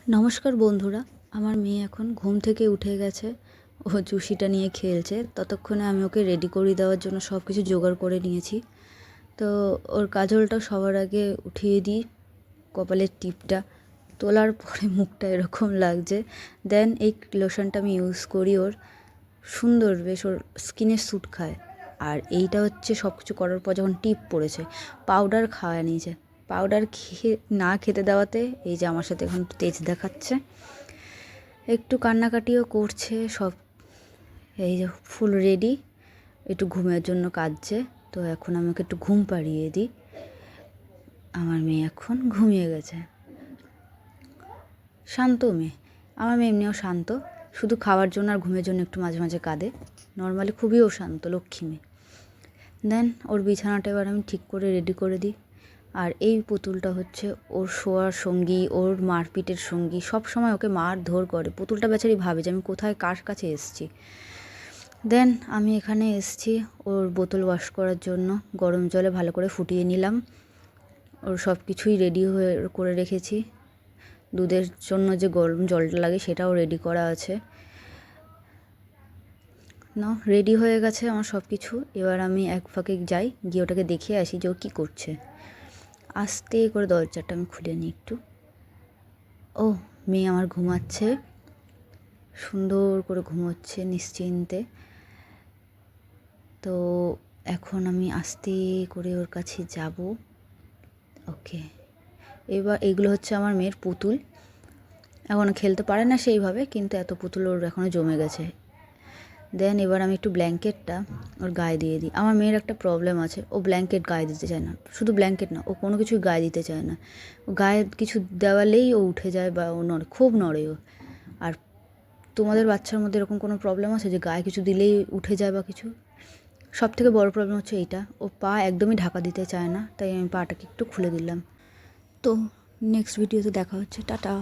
নমস্কার বন্ধুরা, আমার মেয়ে এখন ঘুম থেকে উঠে গেছে। ও চুষিটা নিয়ে খেলছে। ততক্ষণে আমি ওকে রেডি করে দেওয়ার জন্য সব কিছু জোগাড় করে নিয়েছি। তো ওর কাজলটা সবার আগে উঠিয়ে দিই, কপালের টিপটা তোলার পরে মুখটা এরকম লাগছে। দেন এই লোশনটা আমি ইউজ করি, ওর সুন্দর বেশ ওর স্কিনে স্যুট খায়। আর এইটা হচ্ছে সব কিছু করার পর যখন টিপ পড়েছে, পাউডার খাওয়া নিয়েছে। পাউডার না খেতে দেওয়াতে এই যে আমার সাথে এখন তেজ দেখাচ্ছে, একটু কান্নাকাটিও করছে সব। এই যে ফুল রেডি, একটু ঘুমের জন্য কাঁদছে। তো এখন আমি ওকে একটু ঘুম পাড়িয়ে দিই। আমার মেয়ে এখন ঘুমিয়ে গেছে, শান্ত মেয়ে। আমার মেয়ে এমনিও শান্ত, শুধু খাওয়ার জন্য আর ঘুমের জন্য একটু মাঝে মাঝে কাঁদে। নর্মালি খুবই ও শান্ত, লক্ষ্মী মেয়ে। দেন ওর বিছানাটা এবার আমি ঠিক করে রেডি করে দিই। আর এই পুতুলটা হচ্ছে ওর শোয়ার সঙ্গী, ওর মারপিটের সঙ্গী। সব সময় ওকে মারধর করে। পুতুলটা বেচারি ভাবে যে আমি কোথায় কার কাছে এসেছি। দেন আমি এখানে এসেছি ওর বোতল ওয়াশ করার জন্য। গরম জলে ভালো করে ফুটিয়ে নিলাম। ওর সব কিছুই রেডি হয়ে করে রেখেছি। দুধের জন্য যে গরম জলটা লাগে সেটাও রেডি করা আছে। না, রেডি হয়ে গেছে আমার সব কিছু। এবার আমি এক ফাঁকে যাই, গিয়ে ওটাকে দেখে আসি যে ও কী করছে। আস্তে করে দরজাটা আমি খুলে নিই একটু। ও, মেয়ে আমার ঘুমাচ্ছে, সুন্দর করে ঘুমোচ্ছে নিশ্চিন্তে। তো এখন আমি আস্তে করে ওর কাছে যাব। ওকে, এবার এগুলো হচ্ছে আমার মেয়ের পুতুল। এখনও খেলতে পারে না সেইভাবে, কিন্তু এত পুতুল ওর এখনও জমে গেছে। দেন এবার আমি একটু ব্ল্যাঙ্কেটটা ওর গায়ে দিয়ে দিই। আমার মেয়ের একটা প্রবলেম আছে, ও ব্ল্যাঙ্কেট গায়ে দিতে চায় না। শুধু ব্ল্যাঙ্কেট না, ও কোনো কিছুই গায়ে দিতে চায় না। ও গায়ে কিছু দেওয়ালেই ও উঠে যায় বা ও নড়ে, খুব নড়ে ও। আর তোমাদের বাচ্চার মধ্যে এরকম কোনো প্রবলেম আছে যে গায়ে কিছু দিলেই উঠে যায় বা কিছু? সব থেকে বড় প্রবলেম হচ্ছে এইটা, ও পা একদমই ঢাকা দিতে চায় না। তাই আমি পাটাকে একটু খুলে দিলাম। তো নেক্সট ভিডিওতে দেখা হচ্ছে, টাটা।